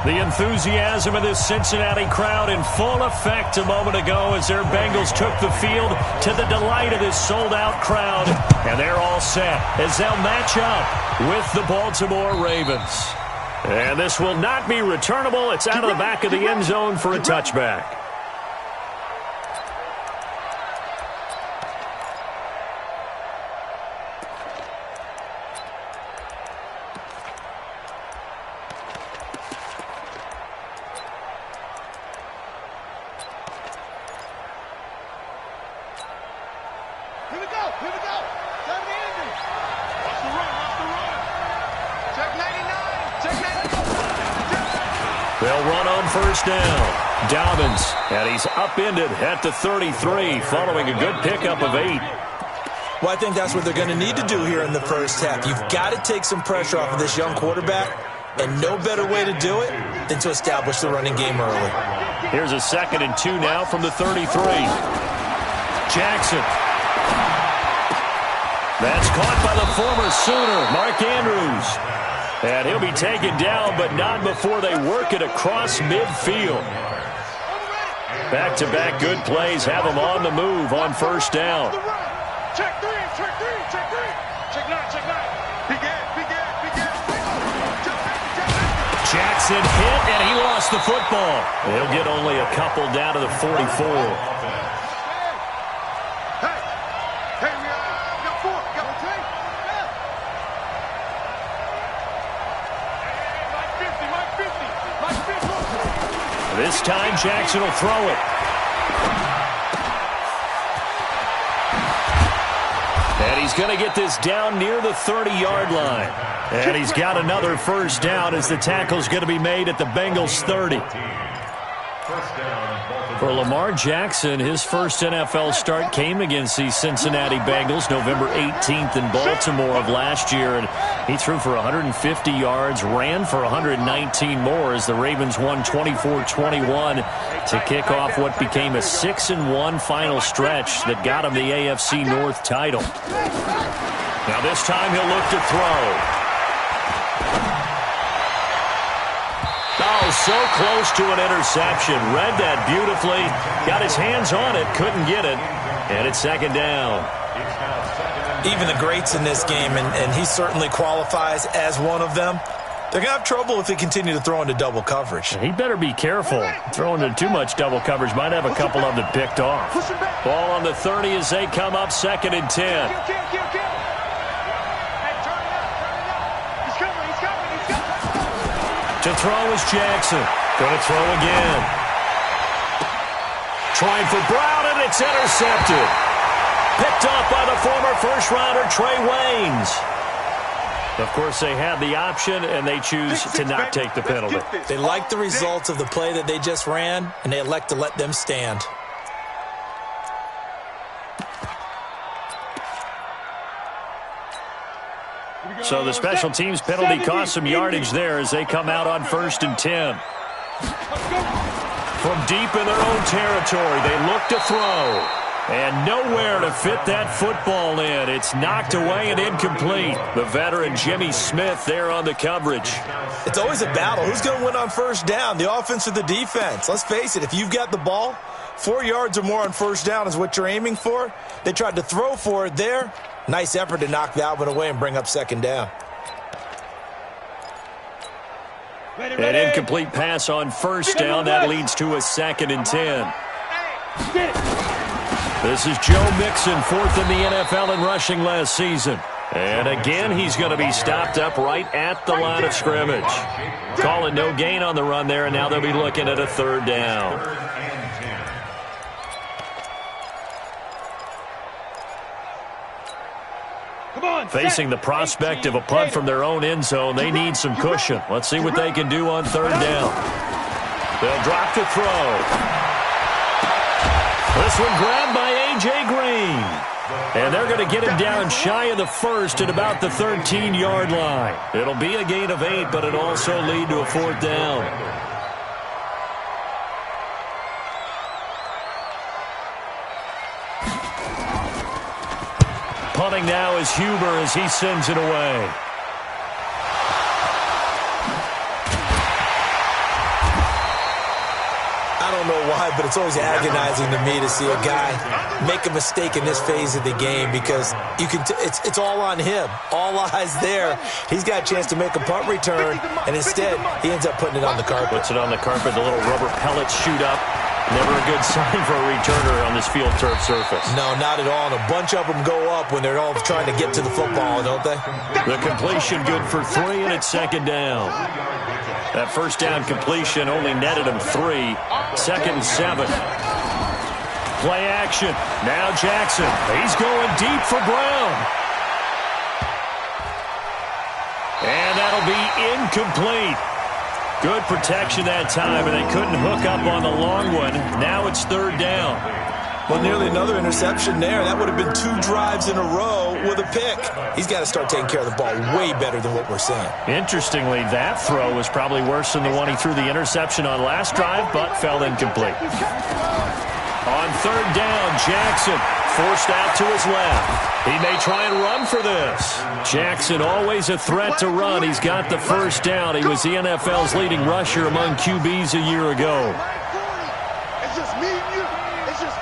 The enthusiasm of this Cincinnati crowd in full effect a moment ago as their Bengals took the field to the delight of this sold-out crowd. And they're all set as they'll match up with the Baltimore Ravens. And this will not be returnable. It's out of the back of the end zone for a touchback. They'll run on first down. Dobbins, and he's upended at the 33 following a good pickup of 8. Well, I think that's what they're going to need to do here in the first half. You've got to take some pressure off of this young quarterback, and no better way to do it than to establish the running game early. Here's a 2nd and 2 now from the 33. Jackson. That's caught by the former Sooner, Mark Andrews. And he'll be taken down, but not before they work it across midfield. Back-to-back good plays have him on the move on first down. Check 3, check 3, check 3. Check 9, check 9. Begin. Jackson hit, and he lost the football. He'll get only a couple down to the 44. This time, Jackson will throw it. And he's going to get this down near the 30-yard line. And he's got another first down as the tackle's going to be made at the Bengals' 30. For Lamar Jackson, his first NFL start came against the Cincinnati Bengals November 18th in Baltimore of last year. And he threw for 150 yards, ran for 119 more as the Ravens won 24-21 to kick off what became a 6-1 final stretch that got him the AFC North title. Now this time he'll look to throw. Oh, so close to an interception. Read that beautifully. Got his hands on it, couldn't get it. And it's 2nd down. Even the greats in this game, and he certainly qualifies as one of them, they're going to have trouble if they continue to throw into double coverage. He better be careful. Throwing into too much double coverage might have a couple of them picked off. Ball on the 30 as they come up 2nd and 10. To throw is Jackson. Going to throw again. Trying for Brown, and it's intercepted. Picked off by the former first-rounder Trey Waynes. Of course, they had the option, and they choose to not take the penalty. They like the results of the play that they just ran, and they elect to let them stand. So the special teams penalty cost some yardage there as they come out on 1st and 10. From deep in their own territory, they look to throw. And nowhere to fit that football in. It's knocked away and incomplete. The veteran Jimmy Smith there on the coverage. It's always a battle. Who's going to win on first down, the offense or the defense? Let's face it, if you've got the ball, 4 yards or more on first down is what you're aiming for. They tried to throw for it there. Nice effort to knock that one away and bring up 2nd down. An incomplete pass on first down. That leads to a 2nd and 10. This is Joe Mixon, 4th in the NFL in rushing last season. And again, he's going to be stopped up right at the line of scrimmage. Calling no gain on the run there, and now they'll be looking at a 3rd down. Facing the prospect of a punt from their own end zone, they need some cushion. Let's see what they can do on 3rd down. They'll drop to throw. This one grabbed by A.J. Green. And they're going to get him down shy of the 1st at about the 13-yard line. It'll be a gain of 8, but it'll also lead to a 4th down. Punting now is Huber as he sends it away. I don't know why, but it's always agonizing to me to see a guy make a mistake in this phase of the game because you can. It's all on him. All eyes there. He's got a chance to make a punt return, and instead he ends up putting it on the carpet. Puts it on the carpet. The little rubber pellets shoot up. Never a good sign for a returner on this field turf surface. No, not at all. And a bunch of them go up when they're all trying to get to the football, don't they? The completion good for 3, and it's second down. That first down completion only netted him 3. Second and 7. Play action. Now Jackson. He's going deep for Brown. And that'll be incomplete. Good protection that time, and they couldn't hook up on the long one. Now it's third down. Well, nearly another interception there. That would have been 2 drives in a row with a pick. He's got to start taking care of the ball way better than what we're seeing. Interestingly, that throw was probably worse than the one he threw the interception on last drive, but fell incomplete. On third down, Jackson forced out to his left. He may try and run for this. Jackson always a threat to run. He's got the first down. He was the NFL's leading rusher among QBs a year ago. It's just me and you. It's just...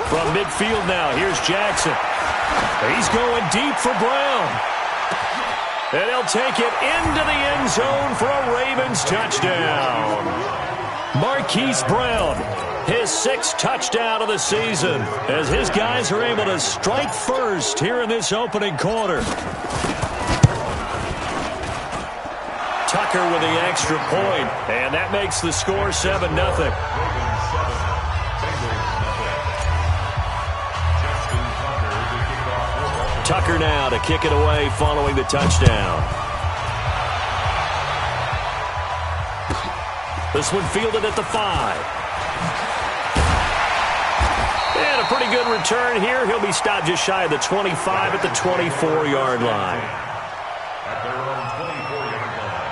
From midfield now, here's Jackson. He's going deep for Brown. And he'll take it into the end zone for a Ravens touchdown. Marquise Brown, his 6th touchdown of the season, as his guys are able to strike first here in this opening quarter. Tucker with the extra point, and that makes the score 7-0. Tucker now to kick it away following the touchdown. This one fielded at the 5. And a pretty good return here. He'll be stopped just shy of the 25 at the 24-yard line. At their own 24-yard line.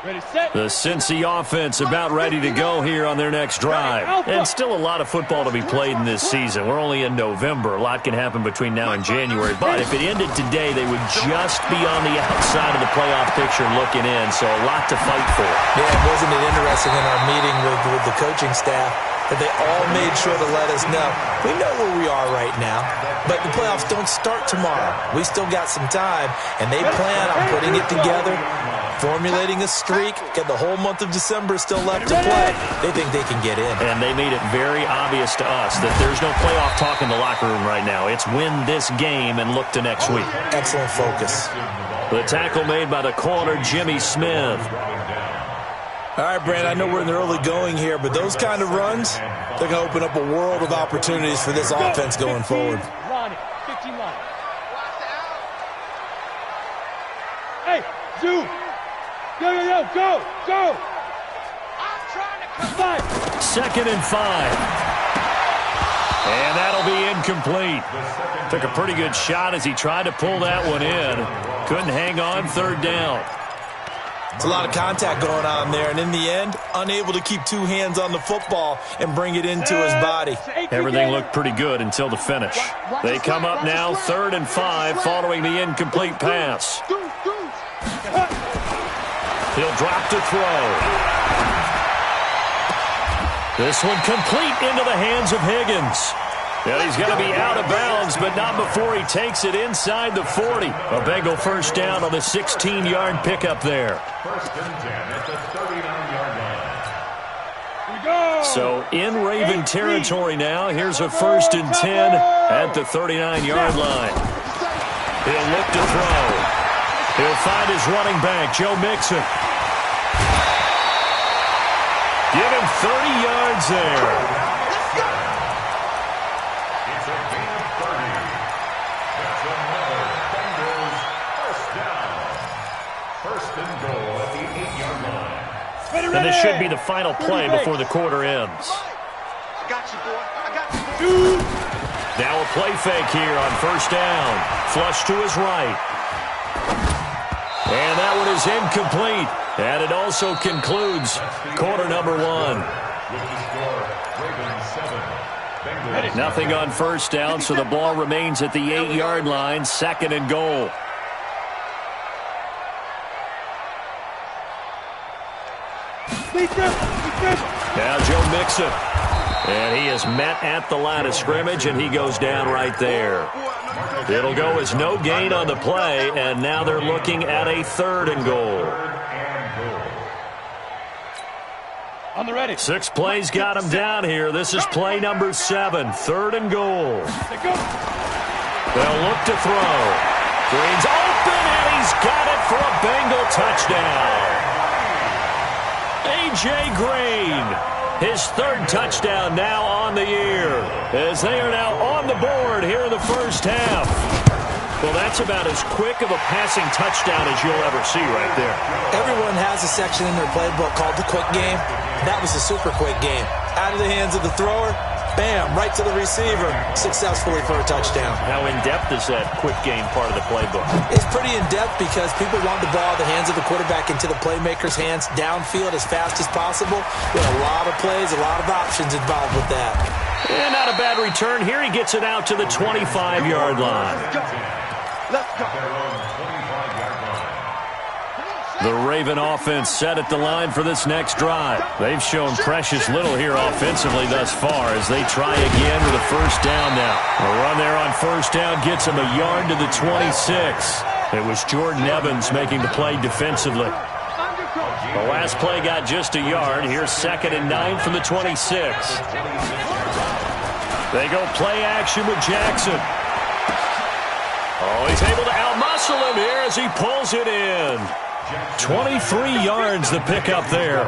Ready, set. The Cincy offense about ready to go here on their next drive. And still a lot of football to be played in this season. We're only in November. A lot can happen between now and January. But if it ended today, they would just be on the outside of the playoff picture looking in. So a lot to fight for. Yeah, wasn't it interesting in our meeting with the coaching staff that they all made sure to let us know. We know where we are right now, but the playoffs don't start tomorrow. We still got some time, and they plan on putting it together, formulating a streak, get the whole month of December still left to play. They think they can get in. And they made it very obvious to us that there's no playoff talk in the locker room right now. It's win this game and look to next week. Excellent focus. The tackle made by the corner, Jimmy Smith. All right, Brand, I know we're in the early going here, but those kind of runs, they're going to open up a world of opportunities for this offense going forward. Line it. 15 line. Hey, Zoo. Yo, yo, yo, go, go. I'm trying to come back. 2nd and 5. And that'll be incomplete. Took a pretty good shot as he tried to pull that one in. Couldn't hang on, third down. It's a lot of contact going on there, and in the end, unable to keep 2 hands on the football and bring it into his body. Everything looked pretty good until the finish. They come up now, 3rd and 5, following the incomplete pass. He'll drop to throw. This one complete into the hands of Higgins. And he's going to be out of bounds, but not before he takes it inside the 40. A Bengal first down on the 16-yard pickup there. 1st and 10 at the 39-yard line. So in Raven territory now. Here's a 1st and 10 at the 39-yard line. He'll look to throw. He'll find his running back, Joe Mixon. Give him 30 yards there. It's a gain of 30. That's another Bengals first down. 1st and goal at the 8-yard line. And this should be the final play before the quarter ends. I got you, boy. I got you. Now a play fake here on 1st down. Flush to his right. And that one is incomplete. And it also concludes quarter number one. Nothing on first down, so the ball remains at the 8-yard line, 2nd and goal. Now Joe Mixon. And he is met at the line of scrimmage, and he goes down right there. It'll go as no gain on the play, and now they're looking at a 3rd and goal. On the ready. 6 plays got him down here. This is play number 7, 3rd and goal. They'll look to throw. Green's open, and he's got it for a Bengal touchdown. A.J. Green, his 3rd touchdown now on the year, as they are now on the board here in the first half. Well, that's about as quick of a passing touchdown as you'll ever see right there. Everyone has a section in their playbook called the quick game. That was a super quick game. Out of the hands of the thrower, bam, right to the receiver, successfully for a touchdown. How in-depth is that quick game part of the playbook? It's pretty in-depth because people want the ball in the hands of the quarterback into the playmaker's hands downfield as fast as possible. There are a lot of plays, a lot of options involved with that. And not a bad return here. He gets it out to the 25-yard line. Let's go. The Raven offense set at the line for this next drive. They've shown precious little here offensively thus far as they try again with a first down now. A run there on first down gets him a yard to the 26. It was Jordan Evans making the play defensively. The last play got just a yard. Here's 2nd and 9 from the 26. They go play action with Jackson. Oh, he's able to outmuscle him here as he pulls it in. 23 yards the pickup there.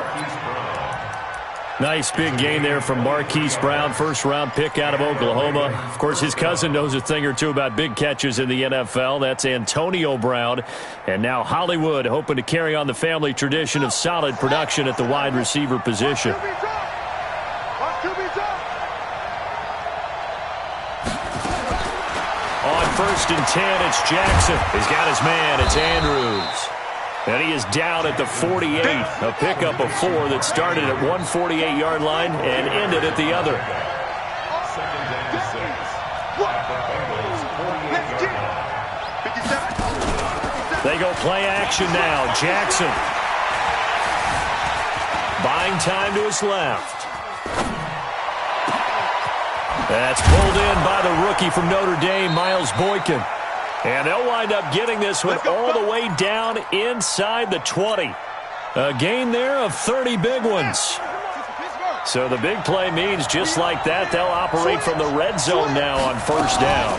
Nice big gain there from Marquise Brown, first-round pick out of Oklahoma. Of course, his cousin knows a thing or two about big catches in the NFL. That's Antonio Brown. And now Hollywood hoping to carry on the family tradition of solid production at the wide receiver position. On 1st and 10, it's Jackson. He's got his man. It's Andrews. And he is down at the 48. A pickup of 4 that started at one 48-yard line and ended at the other. 2nd and 6 at the Bengals' 48-yard line. They go play action now. Jackson buying time to his left. That's pulled in by the rookie from Notre Dame, Miles Boykin. And they'll wind up getting this one all the way down inside the 20. A gain there of 30 big ones. So the big play means just like that, they'll operate from the red zone now on first down.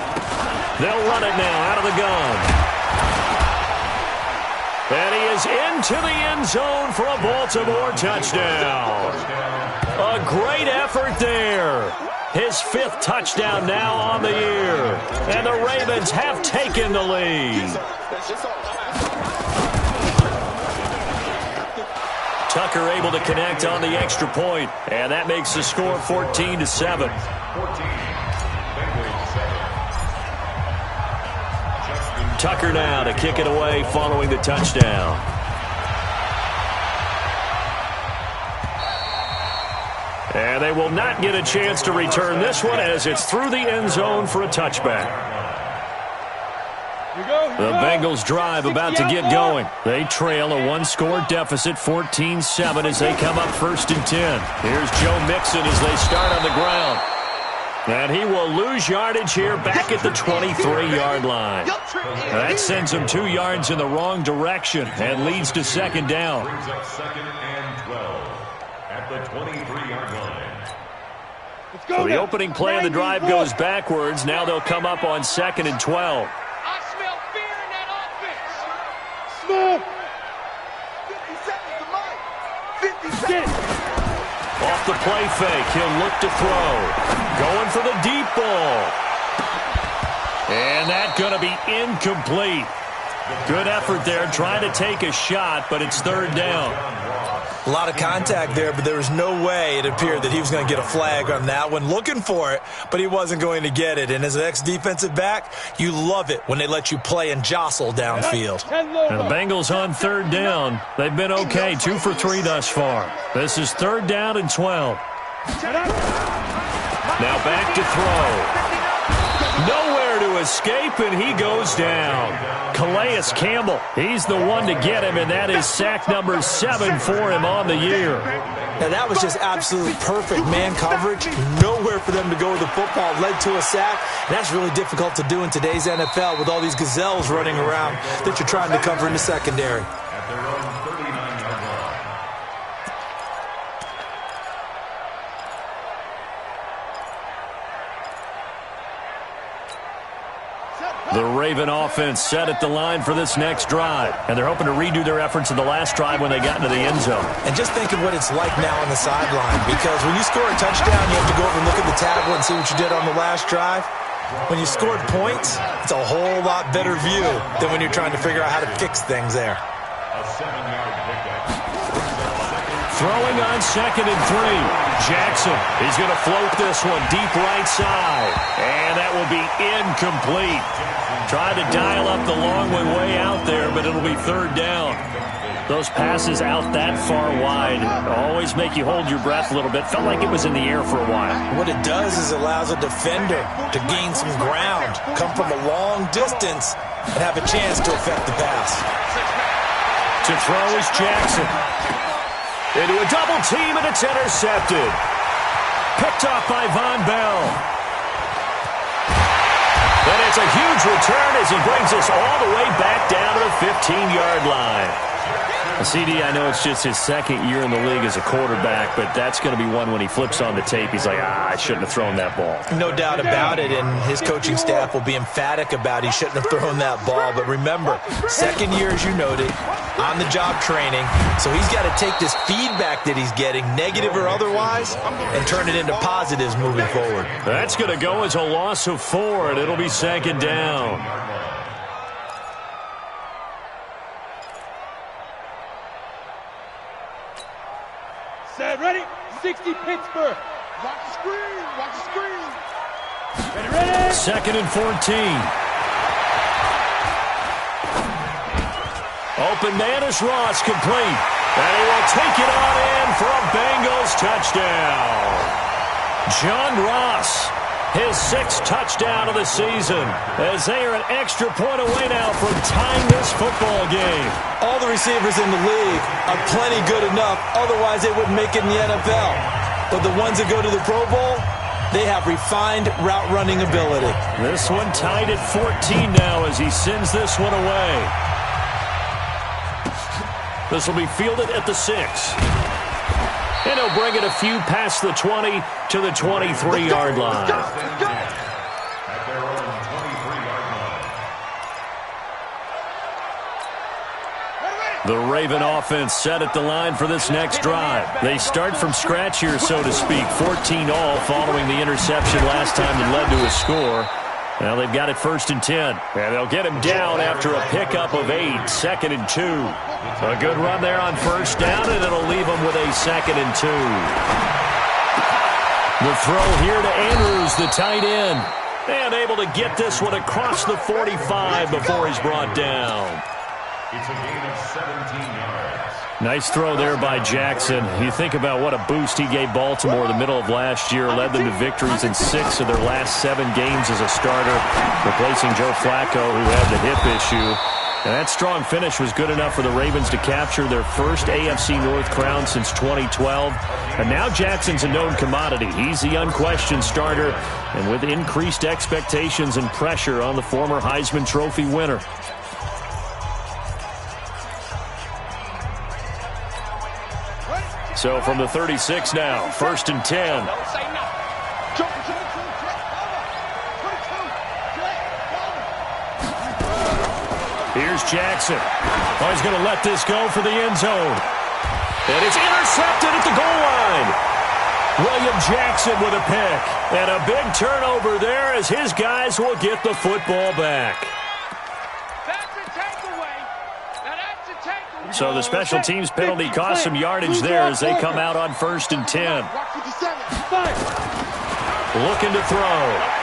They'll run it now out of the gun. And he is into the end zone for a Baltimore touchdown. A great effort there. His 5th touchdown now on the year. And the Ravens have taken the lead. Tucker able to connect on the extra point. And that makes the score 14-7. Tucker now to kick it away following the touchdown. And they will not get a chance to return this one as it's through the end zone for a touchback. The Bengals drive about to get going. They trail a one-score deficit, 14-7, as they come up 1st and 10. Here's Joe Mixon as they start on the ground. And he will lose yardage here back at the 23-yard line. That sends him 2 yards in the wrong direction and leads to 2nd down. Brings up 2nd and 12 at the 23-yard line. So the opening play of the drive goes backwards. Now they'll come up on 2nd and 12. I smell fear in that offense. Smooth. 50 seconds to life. 50 seconds. Off the play fake, he'll look to throw. Going for the deep ball. And that's going to be incomplete. Good effort there, trying to take a shot, but it's 3rd down. A lot of contact there, but there was no way it appeared that he was going to get a flag on that one. Looking for it, but he wasn't going to get it. And as an ex-defensive back, you love it when they let you play and jostle downfield. And the Bengals on third down. They've been okay, 2 for 3 thus far. This is 3rd down and 12. Now back to throw. Nowhere to escape, and he goes down. Calais Campbell, he's the one to get him, and that is sack number 7 for him on the year. Now, that was just absolutely perfect man coverage. Nowhere for them to go with the football. Led to a sack. And that's really difficult to do in today's NFL with all these gazelles running around that you're trying to cover in the secondary. At their own 39-yard line. The Raven offense set at the line for this next drive. And they're hoping to redo their efforts in the last drive when they got into the end zone. And just think of what it's like now on the sideline. Because when you score a touchdown, you have to go over and look at the tablet and see what you did on the last drive. When you scored points, it's a whole lot better view than when you're trying to figure out how to fix things there. A 7-yard pickup. Throwing on 2nd and 3. Jackson, he's going to float this one deep right side. And that will be incomplete. Tried to dial up the long one way out there, but it'll be 3rd down. Those passes out that far wide always make you hold your breath a little bit. Felt like it was in the air for a while. What it does is it allows a defender to gain some ground, come from a long distance, and have a chance to affect the pass. To throw is Jackson. Into a double team, and it's intercepted. Picked off by Von Bell. And it's a huge return as he brings us all the way back down to the 15-yard line. CD, I know it's just his 2nd year in the league as a quarterback, but that's going to be one when he flips on the tape. He's like, I shouldn't have thrown that ball. No doubt about it, and his coaching staff will be emphatic about he shouldn't have thrown that ball. But remember, 2nd year, as you noted, on-the-job training, so he's got to take this feedback that he's getting, negative or otherwise, and turn it into positives moving forward. That's going to go as a loss of 4, and it'll be 2nd down. Set, ready? 60 Pittsburgh. Watch the screen. Watch the screen. Ready, ready. 2nd and 14. Open man is Ross, complete. And he will take it on in for a Bengals touchdown. John Ross, his 6th touchdown of the season, as they are an extra point away now from tying this football game. All the receivers in the league are plenty good enough, otherwise they wouldn't make it in the NFL. But the ones that go to the Pro Bowl, they have refined route running ability. This one tied at 14 now as he sends this one away. This will be fielded at the 6. And he'll bring it a few past the 20 to the 23-yard line. At their own 23-yard line. The Raven offense set at the line for this next drive. They start from scratch here, so to speak. 14 all following the interception last time that led to a score. Now they've got it 1st and 10. And they'll get him down after a pickup of 8. 2nd and 2. A good run there on 1st down, and it'll leave him with a 2nd and 2. The throw here to Andrews, the tight end. And able to get this one across the 45 before he's brought down. It's a gain of 17 yards. Nice throw there by Jackson. You think about what a boost he gave Baltimore the middle of last year, led them to victories in 6 of their last 7 games as a starter, replacing Joe Flacco, who had the hip issue. And that strong finish was good enough for the Ravens to capture their first AFC North crown since 2012. And now Jackson's a known commodity. He's the unquestioned starter, and with increased expectations and pressure on the former Heisman Trophy winner. So from the 36 now, 1st and 10. Here's Jackson. Oh, he's going to let this go for the end zone. And it's intercepted at the goal line. William Jackson with a pick. And a big turnover there as his guys will get the football back. That's a takeaway. Now that's a takeaway. So the special teams penalty cost some yardage there as they come out on 1st and 10. Looking to throw.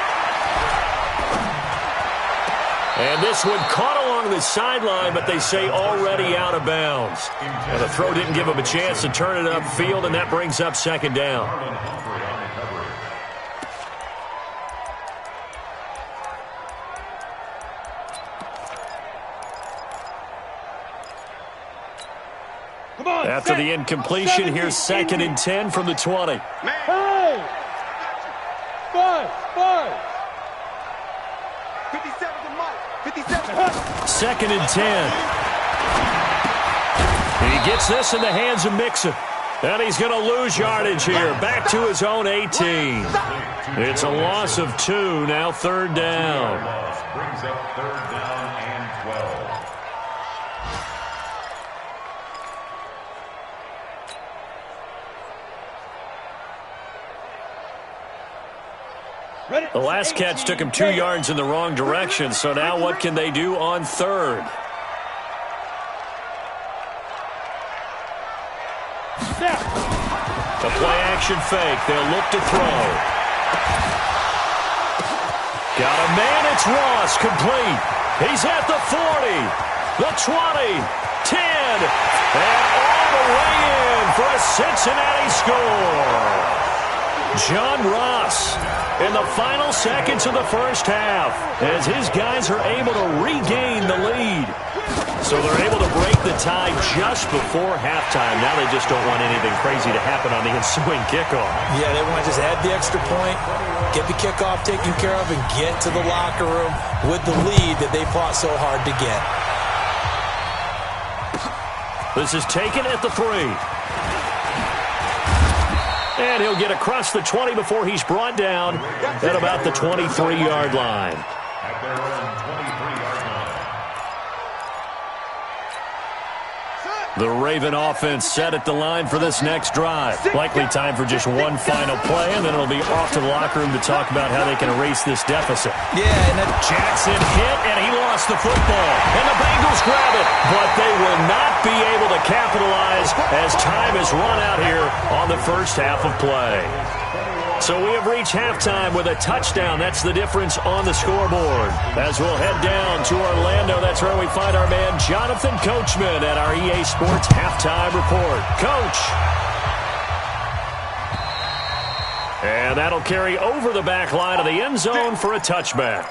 And this one caught along the sideline, but they say already out of bounds. And the throw didn't give him a chance to turn it upfield, and that brings up 2nd down. After the incompletion, here's 2nd and 10 from the 20. Hey! 5. 57 to Mike. 57. 2nd and 10. He gets this in the hands of Mixon. And he's going to lose yardage here. Back to his own 18. It's a loss of 2. Now 3rd down. Brings up 3rd down and 12. The last catch took him 2 yards in the wrong direction, so now what can they do on 3rd? The play-action fake. They'll look to throw. Got a man. It's Ross. Complete. He's at the 40, the 20, 10, and all the way in for a Cincinnati score. John Ross in the final seconds of the 1st half as his guys are able to regain the lead. So they're able to break the tie just before halftime. Now they just don't want anything crazy to happen on the ensuing kickoff. Yeah, they want to just add the extra point, get the kickoff taken care of, and get to the locker room with the lead that they fought so hard to get. This is taken at the 3. And he'll get across the 20 before he's brought down at about the 23-yard line. At their own 23-yard line. The Raven offense set at the line for this next drive. Likely time for just one final play, and then it'll be off to the locker room to talk about how they can erase this deficit. Yeah, and then Jackson hit, and he lost the football. And the Bengals grab it, but they will not be able to capitalize as time is run out here on the 1st half of play. So we have reached halftime with a touchdown. That's the difference on the scoreboard. As we'll head down to Orlando, that's where we find our man Jonathan Coachman at our EA Sports Halftime Report. Coach. And that'll carry over the back line of the end zone for a touchback.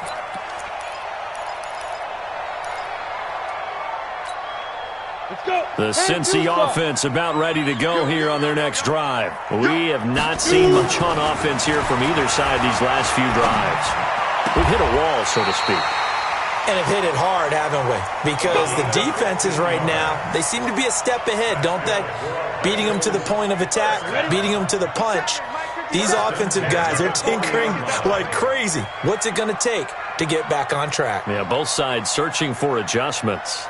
The Cincy offense about ready to go here on their next drive. We have not seen much on offense here from either side these last few drives. We've hit a wall, so to speak. And have hit it hard, haven't we? Because the defenses right now, they seem to be a step ahead, don't they? Beating them to the point of attack, beating them to the punch. These offensive guys, they're tinkering like crazy. What's it going to take to get back on track? Yeah, both sides searching for adjustments.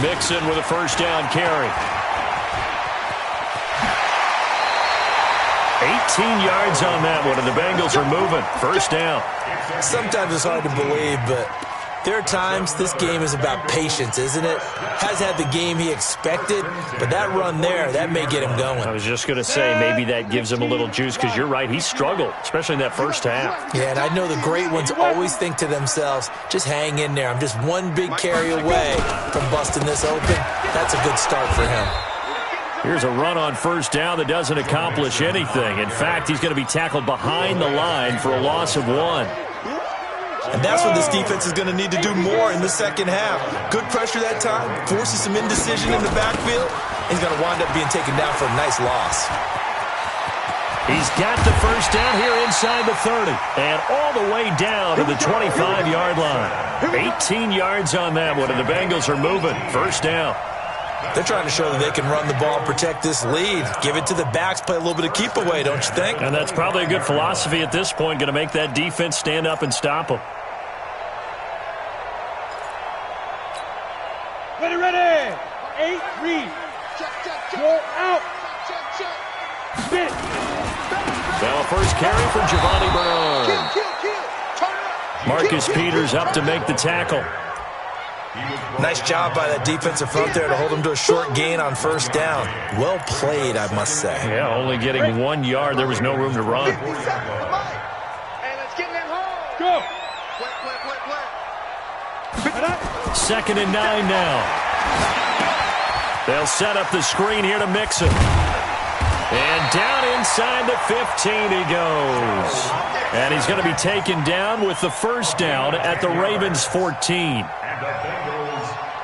Mixon with a 1st down carry. 18 yards on that one, and the Bengals are moving. 1st down. Sometimes it's hard to believe, but there are times this game is about patience, isn't it? Has had the game he expected, but that run there, that may get him going. I was just going to say, maybe that gives him a little juice, because you're right, he struggled, especially in that 1st half. Yeah, and I know the great ones always think to themselves, just hang in there. I'm just one big carry away from busting this open. That's a good start for him. Here's a run on 1st down that doesn't accomplish anything. In fact, he's going to be tackled behind the line for a loss of 1. And that's what this defense is going to need to do more in the 2nd half. Good pressure that time, forces some indecision in the backfield. He's going to wind up being taken down for a nice loss. He's got the 1st down here inside the 30. And all the way down to the 25-yard line. 18 yards on that one, and the Bengals are moving. 1st down. They're trying to show that they can run the ball, protect this lead. Give it to the backs, play a little bit of keep away, don't you think? And that's probably a good philosophy at this point, going to make that defense stand up and stop them. Ready. 8, read. Go out. Spin. Now a 1st carry for Giovanni Bernard. Marcus Peters up to make the tackle. Nice job by that defensive front there to hold him to a short gain on first down. Well played, I must say. Yeah, only getting 1 yard. There was no room to run. Hey, let's get that home. Go. Second and 9 now. They'll set up the screen here to Mixon. And down inside the 15 he goes. And he's going to be taken down with the first down at the Ravens 14.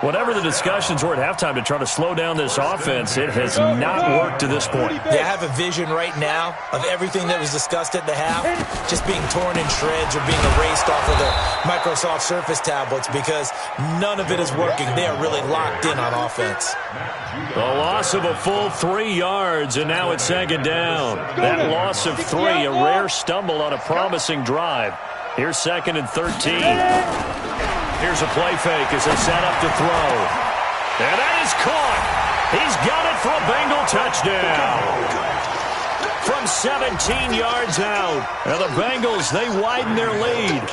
Whatever the discussions were at halftime to try to slow down this offense, it has not worked to this point. Yeah, I have a vision right now of everything that was discussed at the half just being torn in shreds or being erased off of the Microsoft Surface tablets because none of it is working. They are really locked in on offense. The loss of a full 3 yards, and now it's second down. That loss of 3, a rare stumble on a promising drive. Here's second and 13. Here's a play fake as they set up to throw. And that is caught. He's got it for a Bengal touchdown. From 17 yards out. And the Bengals, they widen their lead.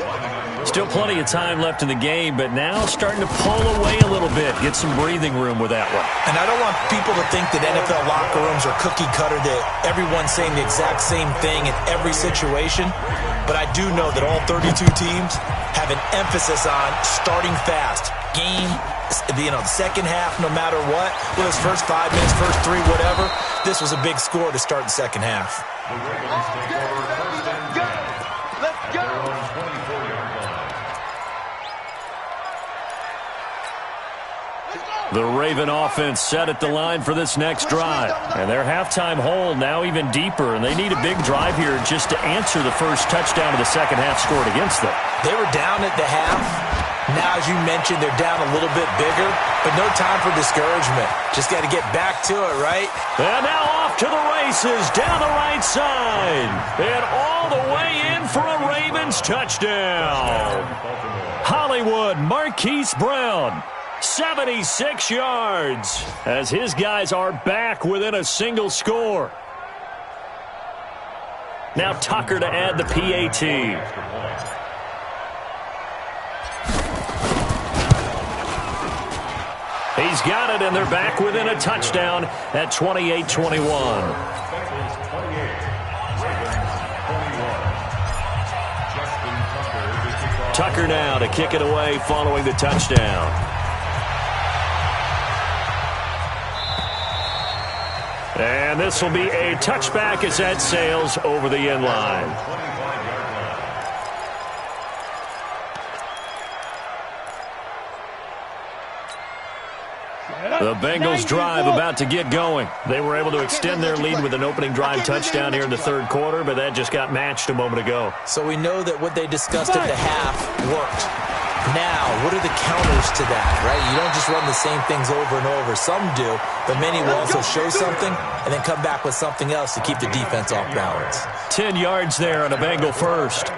Still plenty of time left in the game, but now starting to pull away a little bit. Get some breathing room with that one. And I don't want people to think that NFL locker rooms are cookie cutter, that everyone's saying the exact same thing in every situation. But I do know that all 32 teams have an emphasis on starting fast. Game, the second half, no matter what, whether it's first 5 minutes, first 3, whatever, this was a big score to start the second half. Let's go. The Raven offense set at the line for this next drive. And their halftime hole now even deeper, and they need a big drive here just to answer the first touchdown of the second half scored against them. They were down at the half. Now, as you mentioned, they're down a little bit bigger, but no time for discouragement. Just got to get back to it, right? And now off to the races down the right side. And all the way in for a Ravens touchdown. Hollywood Marquise Brown. 76 yards as his guys are back within a single score. Now Tucker to add the PAT. He's got it, and they're back within a touchdown at 28-21. Tucker now to kick it away following the touchdown. And this will be a touchback as that sails over the end line. The Bengals drive about to get going. They were able to extend their lead with an opening drive touchdown here in the third quarter, but that just got matched a moment ago. So we know that what they discussed at the half worked. Now, what are the counters to that, right? You don't just run the same things over and over. Some do, but many will also show something and then come back with something else to keep the defense off balance. 10 yards there on a Bengal first.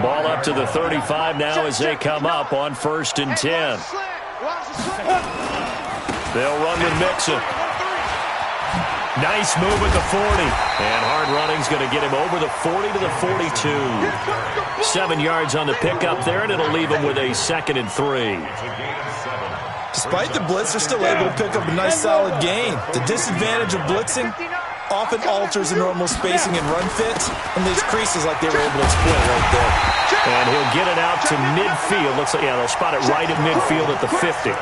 Ball up to the 35 now as they come up on 1st and 10. They'll run with Mixon. Nice move at the 40. And hard running's going to get him over the 40 to the 42. 7 yards on the pickup there, and it'll leave him with a 2nd and 3. Despite the blitz, they're still able to pick up a nice solid gain. The disadvantage of blitzing often alters the normal spacing and run fits, and these creases like they were able to exploit right there. And he'll get it out to midfield. Looks like, yeah, they'll spot it right at midfield at the 50.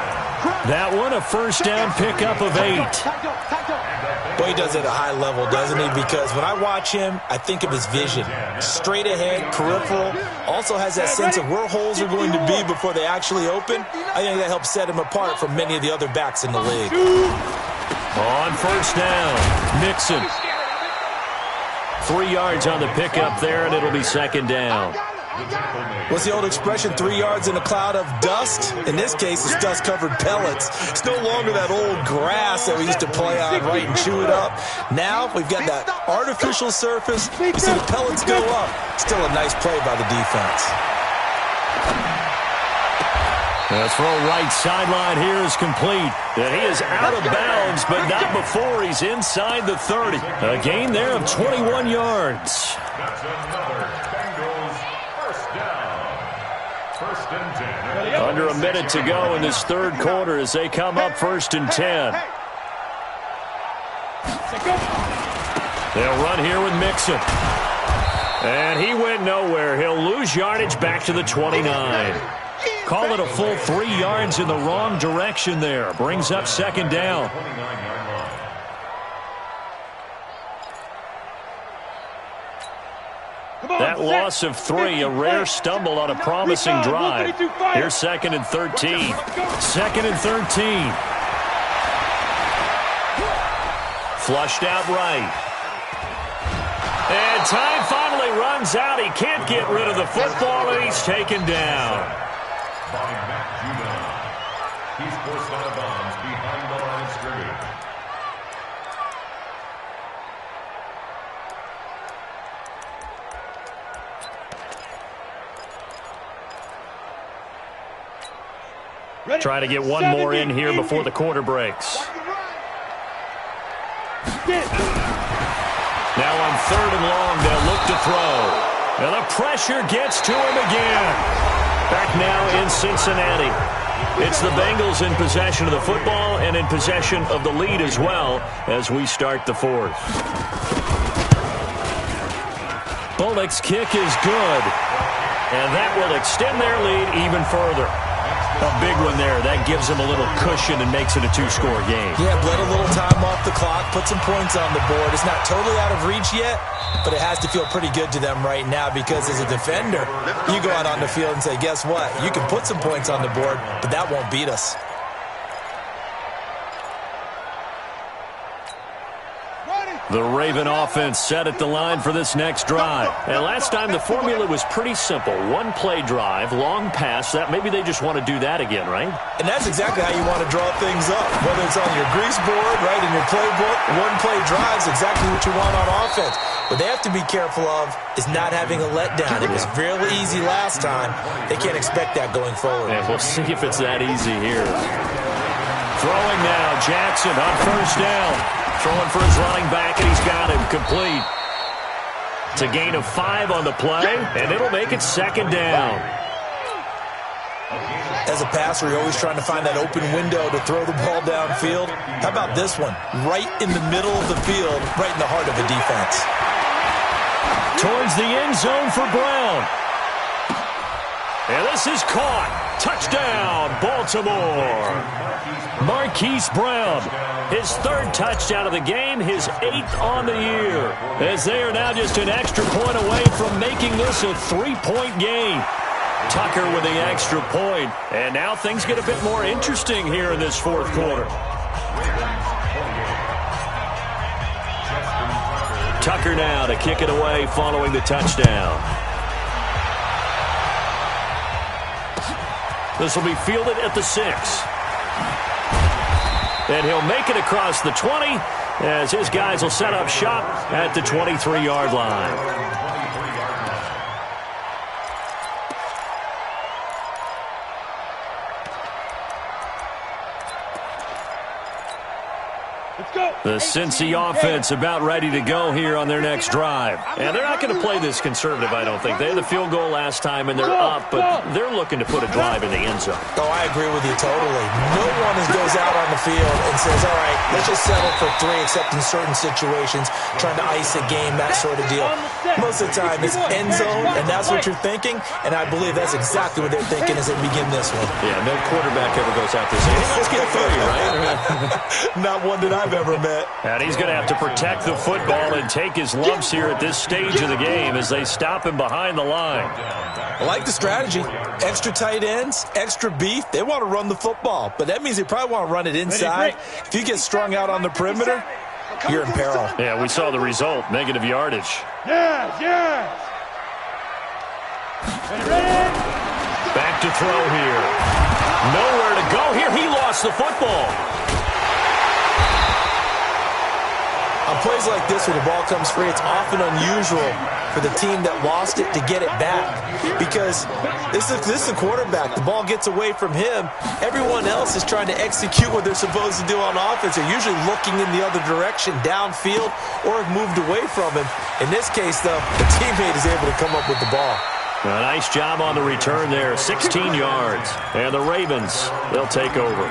That one, a first down pickup of 8. Boy, he does it at a high level, doesn't he? Because when I watch him, I think of his vision. Straight ahead, peripheral. Also has that sense of where holes are going to be before they actually open. I think that helps set him apart from many of the other backs in the league. On first down, Mixon. 3 yards on the pickup there, and it'll be 2nd down. What's the old expression, 3 yards in a cloud of dust? In this case, it's dust-covered pellets. It's no longer that old grass that we used to play on, right, and chew it up. Now we've got that artificial surface. You see the pellets go up. Still a nice play by the defense. The throw right sideline here is complete. And he is out of bounds, but not before he's inside the 30. A gain there of 21 yards. That's another Bengals first First and 10. Under a minute to go in this third quarter as they come up 1st and 10. They'll run here with Mixon. And he went nowhere. He'll lose yardage back to the 29. Call it a full 3 yards in the wrong direction there. Brings up 2nd down. That loss of 3, a rare stumble on a promising drive. Here's 2nd and 13. 2nd and 13. Flushed out right. And time finally runs out. He can't get rid of the football, and he's taken down. By Matt Judon. He's forced out of bounds behind the line of scrimmage. Trying to get one more in here before the quarter breaks. Now on 3rd and long, they'll look to throw. And the pressure gets to him again. Back now in Cincinnati. It's the Bengals in possession of the football and in possession of the lead as well as we start the 4th. Bullock's kick is good. And that will extend their lead even further. A big one there. That gives them a little cushion and makes it a 2-score game. Yeah, bled a little time off the clock, put some points on the board. It's not totally out of reach yet, but it has to feel pretty good to them right now because as a defender, you go out on the field and say, guess what? You can put some points on the board, but that won't beat us. The Raven offense set at the line for this next drive. And last time the formula was pretty simple. 1-play drive, long pass. That maybe they just want to do that again, right? And that's exactly how you want to draw things up. Whether it's on your grease board, right, in your playbook, 1-play drives exactly what you want on offense. What they have to be careful of is not having a letdown. It was fairly easy last time. They can't expect that going forward. Yeah, we'll see if it's that easy here. Throwing now, Jackson on 1st down. Throwing for his running back, and he's got him complete. It's a gain of 5 on the play, and it'll make it 2nd down. As a passer, you're always trying to find that open window to throw the ball downfield. How about this one? Right in the middle of the field, right in the heart of the defense. Towards the end zone for Brown. And this is caught. Touchdown, Baltimore. Marquise Brown, his 3rd touchdown of the game, his 8th on the year, as they are now just an extra point away from making this a 3-point game. Tucker with the extra point, and now things get a bit more interesting here in this 4th quarter. Tucker now to kick it away following the touchdown. This will be fielded at the 6. And he'll make it across the 20 as his guys will set up shop at the 23-yard line. The Cincy offense about ready to go here on their next drive. And they're not going to play this conservative, I don't think. They had the field goal last time, and they're up, but they're looking to put a drive in the end zone. Oh, I agree with you totally. No one goes out on the field and says, all right, let's just settle for 3, except in certain situations, trying to ice a game, that sort of deal. Most of the time, it's end zone, and that's what you're thinking, and I believe that's exactly what they're thinking as they begin this one. Yeah, no quarterback ever goes out there saying, hey, let's get 30, right? Not one that I've ever met. And he's going to have to protect the football and take his lumps here at this stage of the game as they stop him behind the line. I like the strategy. Extra tight ends, extra beef. They want to run the football, but that means they probably want to run it inside. If you get strung out on the perimeter, you're in peril. Yeah, we saw the result, negative yardage. Yes. Ready? Back to throw here. Nowhere to go here. He lost the football. On plays like this where the ball comes free, it's often unusual for the team that lost it to get it back because this is a quarterback. The ball gets away from him. Everyone else is trying to execute what they're supposed to do on offense. They're usually looking in the other direction, downfield, or have moved away from him. In this case, though, the teammate is able to come up with the ball. A nice job on the return there, 16 yards. And the Ravens, they'll take over.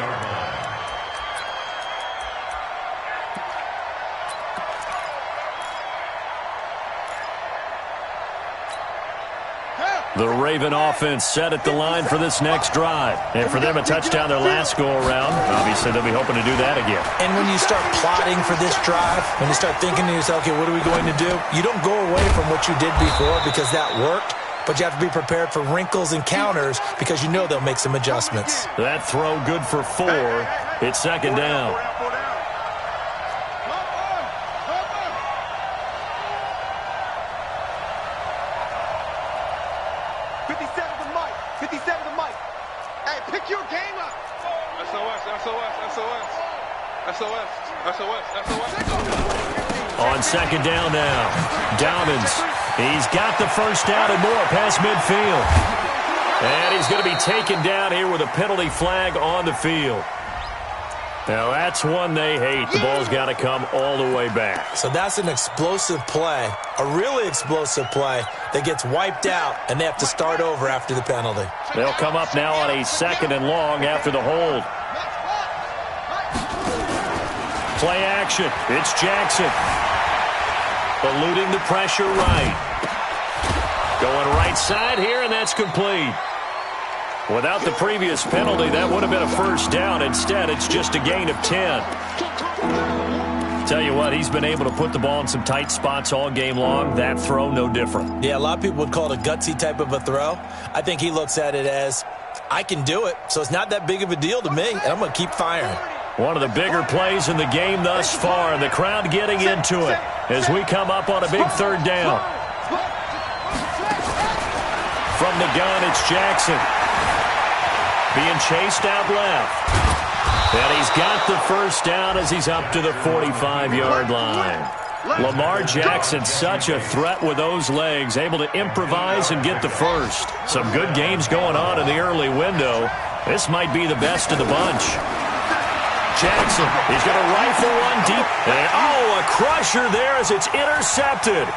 The Raven offense set at the line for this next drive. And for them, a touchdown their last go-around. Obviously, they'll be hoping to do that again. And when you start plotting for this drive, when you start thinking to yourself, okay, what are we going to do? You don't go away from what you did before because that worked. But you have to be prepared for wrinkles and counters because you know they'll make some adjustments. That throw good for 4. It's second down. On second down now, Dobbins. He's got the first down and more past midfield. And he's going to be taken down here with a penalty flag on the field. Now, that's one they hate. The ball's got to come all the way back. So that's an explosive play, a really explosive play that gets wiped out, and they have to start over after the penalty. They'll come up now on a second and long after the hold. Play action. It's Jackson. Eluding the pressure right. Going right side here, and that's complete. Without the previous penalty, that would have been a first down. Instead, it's just a gain of 10. Tell you what, he's been able to put the ball in some tight spots all game long. That throw, no different. Yeah, a lot of people would call it a gutsy type of a throw. I think he looks at it as, I can do it, so it's not that big of a deal to me, and I'm going to keep firing. One of the bigger plays in the game thus far, and the crowd getting into it as we come up on a big third down. From the gun, it's Jackson. Being chased out left. And he's got the first down as he's up to the 45-yard line. Lamar Jackson, such a threat with those legs, able to improvise and get the first. Some good games going on in the early window. This might be the best of the bunch. Jackson, he's going to rifle one deep. And, a crusher there as it's intercepted.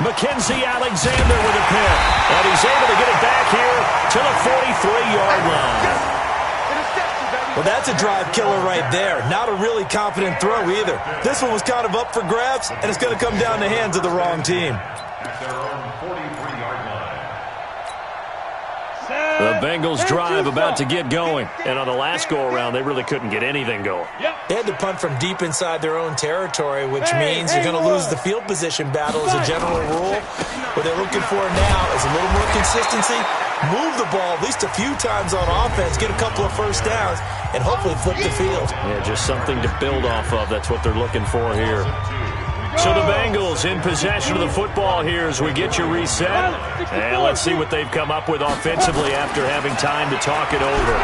Mackenzie Alexander with a pick. And he's able to get it back here to the 43-yard line. Well, that's a drive killer right there. Not a really confident throw either. This one was kind of up for grabs, and it's going to come down the hands of the wrong team. The Bengals drive about to get going. And on the last go-around, they really couldn't get anything going. They had to punt from deep inside their own territory, which means you're going to lose the field position battle as a general rule. What they're looking for now is a little more consistency, move the ball at least a few times on offense, get a couple of first downs, and hopefully flip the field. Yeah, just something to build off of. That's what they're looking for here. So the Bengals in possession of the football here as we get you reset. And let's see what they've come up with offensively after having time to talk it over.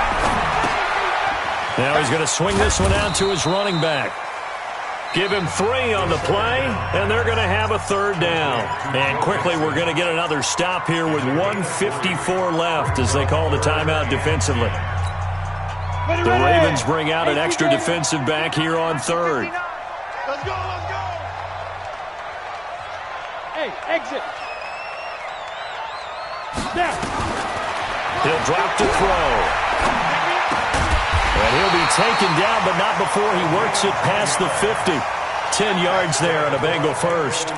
Now he's going to swing this one out to his running back. Give him 3 on the play, and they're going to have a third down. And quickly we're going to get another stop here with 1:54 left as they call the timeout defensively. The Ravens bring out an extra defensive back here on third. Let's go, let's go. Hey, exit. Snap. He'll drop to throw. And he'll be taken down, but not before he works it past the 50. 10 yards there on a Bengal first.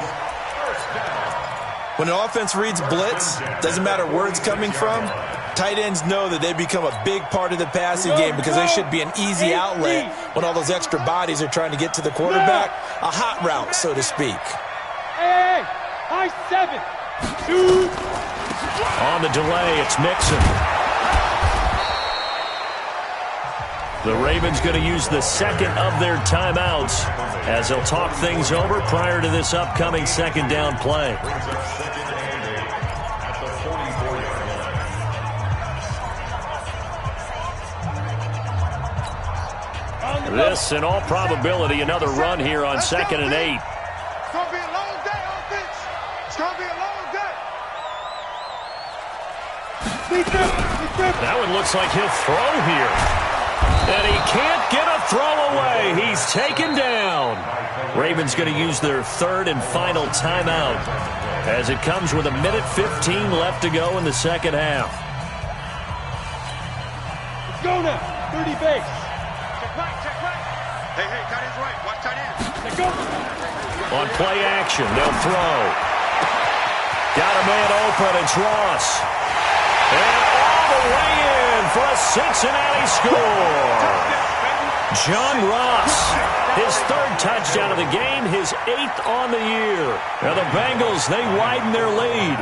When an offense reads blitz, doesn't matter where it's coming from, tight ends know that they become a big part of the passing game because they should be an easy outlet when all those extra bodies are trying to get to the quarterback. A hot route, so to speak. Hey, high 7. 2. On the delay, it's Mixon. The Ravens going to use the second of their timeouts as they'll talk things over prior to this upcoming second down play. This, in all probability, another run here on 2nd and 8. It's going to be a long day, offense. It's going to be a long day. That one looks like he'll throw here. And he can't get a throw away. He's taken down. Ravens going to use their third and final timeout. as it comes with 1:15 left to go in the second half. Let's go now. 30 base. Check right. Hey, tight end's right. Watch tight end. Let's go. On play action, they'll throw. Got a man open, it's Ross. And all the way in for a Cincinnati score. John Ross, his third touchdown of the game, his 8th on the year. Now the Bengals, they widen their lead.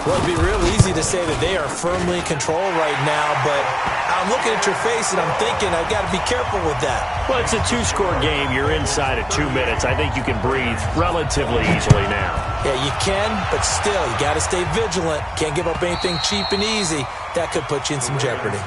Well, it'd be real easy to say that they are firmly in control right now, but I'm looking at your face and I'm thinking I've got to be careful with that. Well, it's a 2-score game. You're inside of 2 minutes. I think you can breathe relatively easily now. Yeah, you can, but still, you got to stay vigilant. Can't give up anything cheap and easy. That could put you in some jeopardy.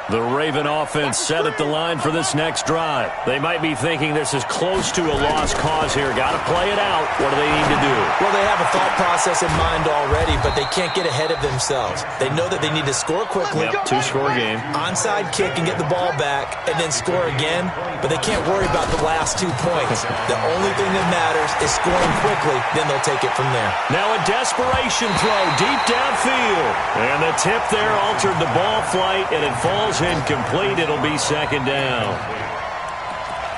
The Raven offense set at the line for this next drive. They might be thinking this is close to a lost cause here. Got to play it out. What do they need to do? Well, they have a thought process in mind already, but they can't get ahead of themselves. They know that they need to score quickly. Yep, 2-score game. Onside kick and get the ball back and then score again, but they can't worry about the last 2 points. The only thing that matters is scoring quickly, then they'll take it from there. Now a desperation throw deep downfield. And the tip there altered the ball flight, and it falls incomplete. It'll be second down.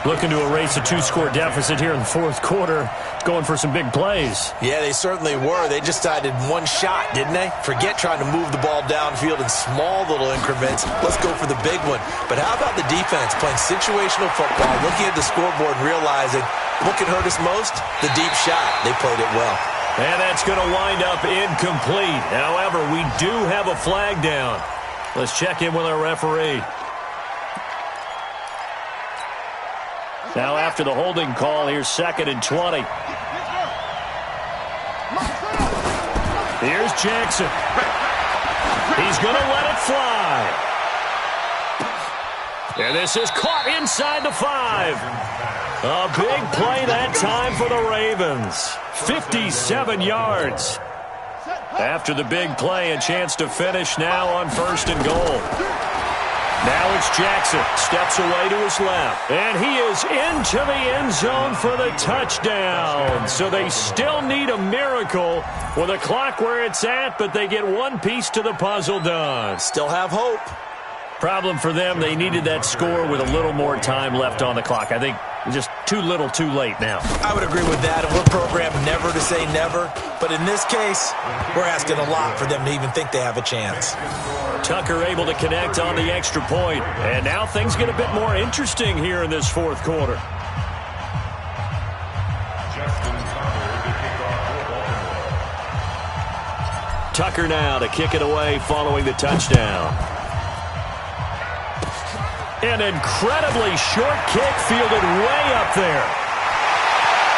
Looking to erase a 2-score deficit here in the fourth quarter. Going for some big plays. Yeah, they certainly were. They just decided one shot, didn't they? Forget trying to move the ball downfield in small little increments. Let's go for the big one. But how about the defense playing situational football, looking at the scoreboard and realizing what can hurt us most? The deep shot. They played it well. And that's going to wind up incomplete. However, we do have a flag down. Let's check in with our referee. Now after the holding call, here's 2nd and 20. Here's Jackson. He's going to let it fly. And this is caught inside the 5. A big play that time for the Ravens. 57 yards. After the big play, a chance to finish now on 1st and goal. Now it's Jackson. Steps away to his left. And he is into the end zone for the touchdown. So they still need a miracle with a clock where it's at, but they get one piece to the puzzle done. Still have hope. Problem for them, they needed that score with a little more time left on the clock. I think just too little too late now. I would agree with that, and we're programmed never to say never. But in this case, we're asking a lot for them to even think they have a chance. Tucker able to connect on the extra point. And now things get a bit more interesting here in this fourth quarter. Tucker now to kick it away following the touchdown. An incredibly short kick fielded way up there.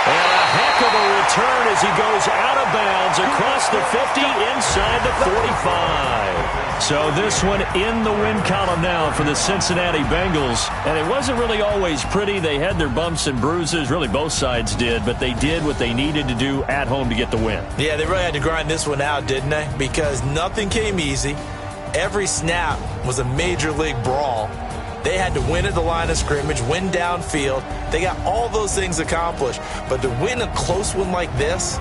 And a heck of a return as he goes out of bounds across the 50 inside the 45. So this one in the win column now for the Cincinnati Bengals. And it wasn't really always pretty. They had their bumps and bruises. Really both sides did. But they did what they needed to do at home to get the win. Yeah, they really had to grind this one out, didn't they? Because nothing came easy. Every snap was a major league brawl. They had to win at the line of scrimmage, win downfield. They got all those things accomplished. But to win a close one like this,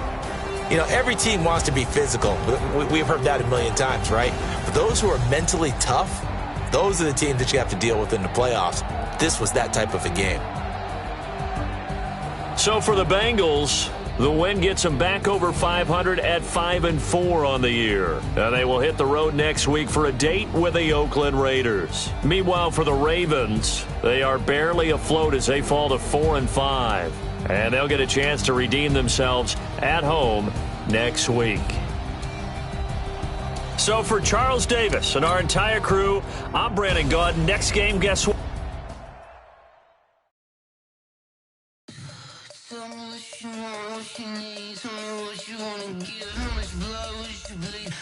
you know, every team wants to be physical. We've heard that a million times, right? But those who are mentally tough, those are the teams that you have to deal with in the playoffs. This was that type of a game. So for the Bengals, the win gets them back over 500 at 5-4 on the year. And they will hit the road next week for a date with the Oakland Raiders. Meanwhile, for the Ravens, they are barely afloat as they fall to 4-5. And they'll get a chance to redeem themselves at home next week. So for Charles Davis and our entire crew, I'm Brandon Gaud. Next game, guess what?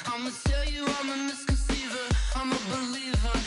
I'ma tell you I'm a misconceiver, I'm a believer.